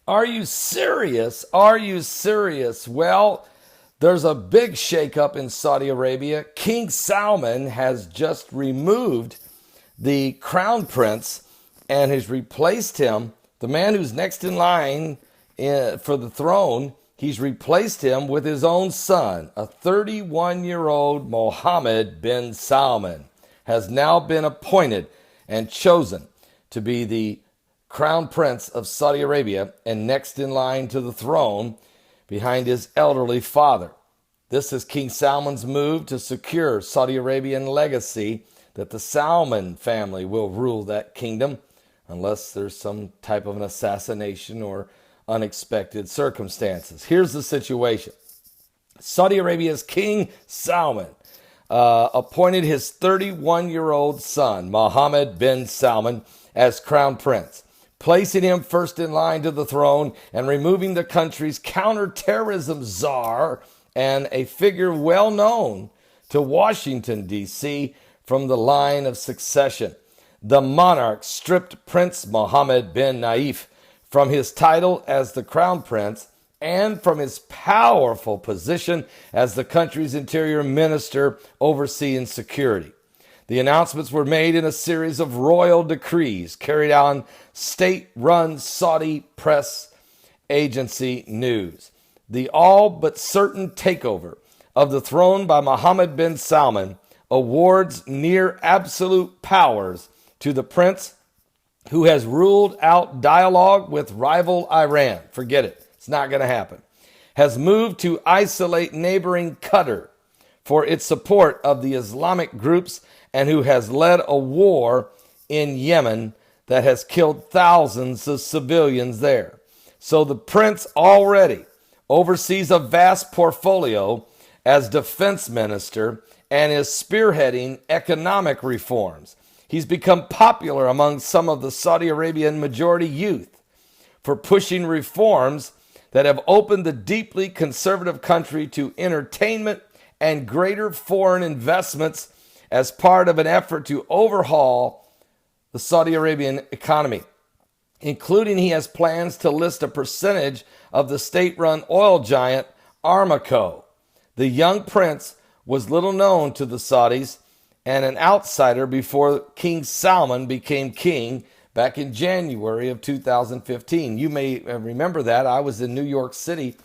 Are you serious? Are you serious? Well, there's a big shakeup in Saudi Arabia. King Salman has just removed the crown prince and has replaced him, the man who's next in line for the throne. He's replaced him with his own son, a 31-year-old Mohammed bin Salman, has now been appointed and chosen to be the crown prince of Saudi Arabia and next in line to the throne behind his elderly father. This is King Salman's move to secure Saudi Arabian legacy that the Salman family will rule that kingdom unless there's some type of an assassination or unexpected circumstances. Here's the situation. Saudi Arabia's King Salman appointed his 31-year-old son, Mohammed bin Salman, as crown prince, placing him first in line to the throne and removing the country's counterterrorism czar and a figure well known to Washington, D.C., from the line of succession. The monarch stripped Prince Mohammed bin Naif from his title as the crown prince and from his powerful position as the country's interior minister overseeing security. The announcements were made in a series of royal decrees carried on state-run Saudi press agency news. The all but certain takeover of the throne by Mohammed bin Salman awards near absolute powers to the prince who has ruled out dialogue with rival Iran. Forget it. It's not going to happen. Has moved to isolate neighboring Qatar for its support of the Islamic groups and who has led a war in Yemen that has killed thousands of civilians there. So the prince already oversees a vast portfolio as defense minister and is spearheading economic reforms. He's become popular among some of the Saudi Arabian majority youth for pushing reforms that have opened the deeply conservative country to entertainment and greater foreign investments as part of an effort to overhaul the Saudi Arabian economy, including he has plans to list a percentage of the state-run oil giant Aramco. The young prince was little known to the Saudis and an outsider before King Salman became king back in January of 2015. You may remember that. I was in New York City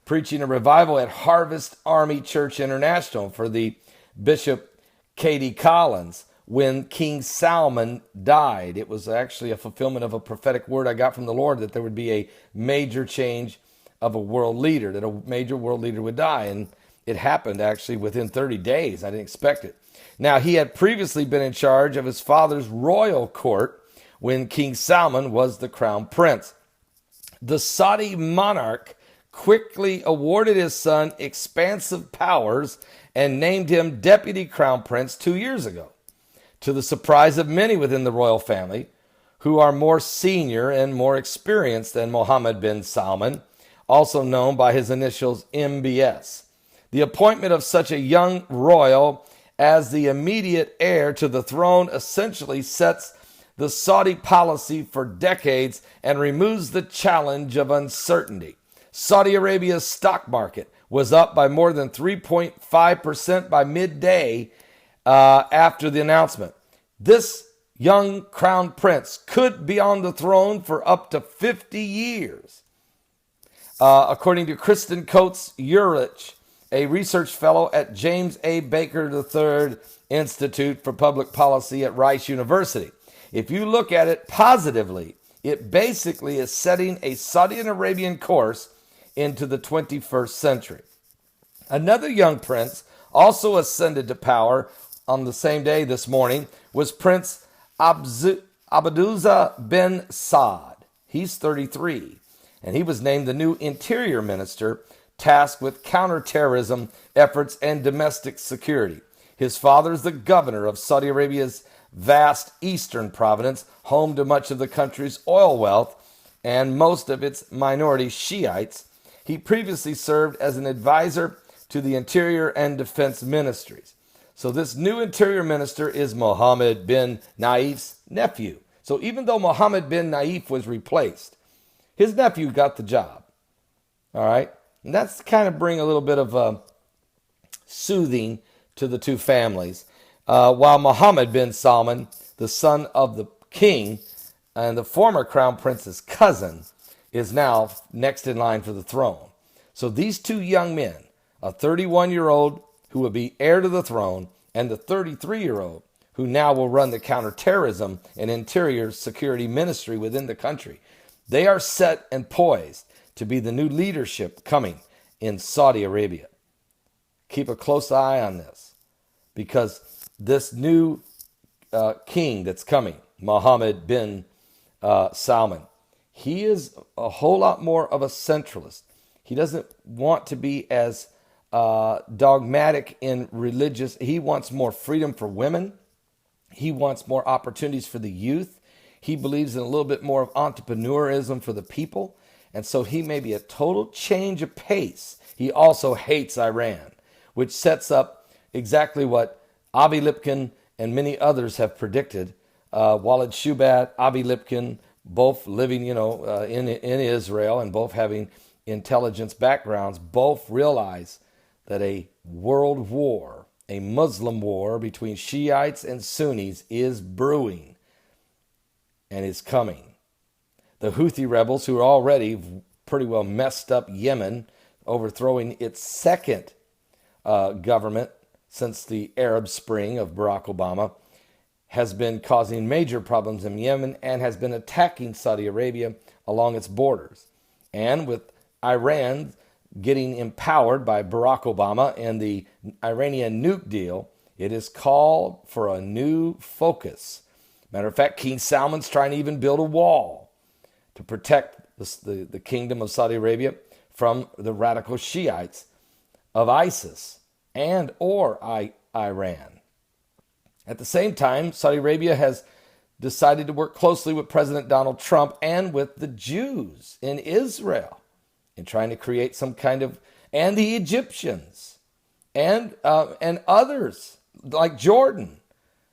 preaching a revival at Harvest Army Church International for the Bishop Katie Collins when King Salman died. It was actually a fulfillment of a prophetic word I got from the Lord that there would be a major change of a world leader, that a major world leader would die. And it happened actually within 30 days. I didn't expect it. Now, he had previously been in charge of his father's royal court when King Salman was the crown prince. The Saudi monarch quickly awarded his son expansive powers and named him deputy crown prince 2 years ago, to the surprise of many within the royal family, who are more senior and more experienced than Mohammed bin Salman, also known by his initials MBS. The appointment of such a young royal as the immediate heir to the throne essentially sets the Saudi policy for decades and removes the challenge of uncertainty. Saudi Arabia's stock market was up by more than 3.5% by midday after the announcement. This young crown prince could be on the throne for up to 50 years. According to Kristen Coates-Urich, a research fellow at James A. Baker III Institute for Public Policy at Rice University. If you look at it positively, it basically is setting a Saudi Arabian course into the 21st century. Another young prince also ascended to power on the same day this morning was Prince Abdullah bin Saud. He's 33, and he was named the new interior minister tasked with counterterrorism efforts and domestic security. His father is the governor of Saudi Arabia's vast eastern province, home to much of the country's oil wealth and most of its minority Shiites. He previously served as an advisor to the Interior and Defense Ministries. So this new interior minister is Mohammed bin Naif's nephew. So even though Mohammed bin Naif was replaced, His nephew got the job. All right. And that's kind of bring a little bit of soothing to the two families. While Mohammed bin Salman, the son of the king and the former crown prince's cousin, is now next in line for the throne. So these two young men, a 31-year-old who will be heir to the throne and the 33-year-old who now will run the counterterrorism and interior security ministry within the country, they are set and poised to be the new leadership coming in Saudi Arabia. Keep a close eye on this, because this new king that's coming, Mohammed bin Salman, he is a whole lot more of a centralist. He doesn't want to be as dogmatic in religious. He wants more freedom for women. He wants more opportunities for the youth. He believes in a little bit more of entrepreneurism for the people. And so he may be a total change of pace. He also hates Iran, which sets up exactly what Avi Lipkin and many others have predicted. Walid Shubat, Avi Lipkin, both living, in Israel and both having intelligence backgrounds, both realize that a world war, a Muslim war between Shiites and Sunnis is brewing and is coming. The Houthi rebels, who are already pretty well messed up Yemen, overthrowing its second government since the Arab Spring of Barack Obama, has been causing major problems in Yemen and has been attacking Saudi Arabia along its borders. And with Iran getting empowered by Barack Obama and the Iranian nuke deal, it is called for a new focus. Matter of fact, King Salman's trying to even build a wall to protect the kingdom of Saudi Arabia from the radical Shiites of ISIS and or Iran. At the same time, Saudi Arabia has decided to work closely with President Donald Trump and with the Jews in Israel in trying to create some kind of, and the Egyptians and others like Jordan,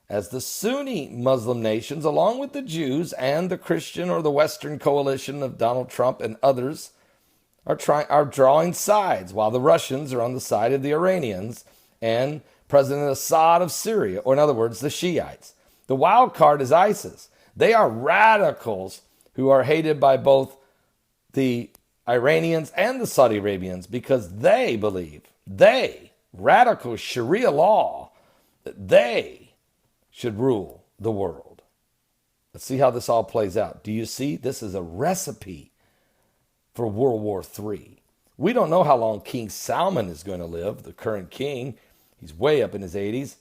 as the Sunni Muslim nations, along with the Jews and the Christian or the Western coalition of Donald Trump and others, are drawing sides, while the Russians are on the side of the Iranians and President Assad of Syria, or in other words, the Shiites. The wild card is ISIS. They are radicals who are hated by both the Iranians and the Saudi Arabians because they believe, radical Sharia law, that they should rule the world. Let's see how this all plays out. Do you see? This is a recipe for World War III. We don't know how long King Salman is going to live, the current king. He's way up in his 80s,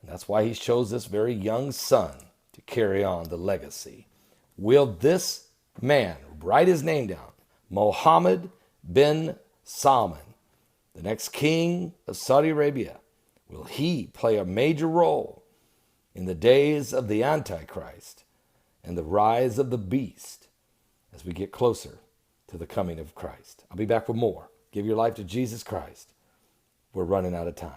and that's why he chose this very young son to carry on the legacy. Will this man, write his name down, Mohammed bin Salman, the next king of Saudi Arabia, will he play a major role in the days of the Antichrist and the rise of the beast as we get closer to the coming of Christ? I'll be back with more. Give your life to Jesus Christ. We're running out of time.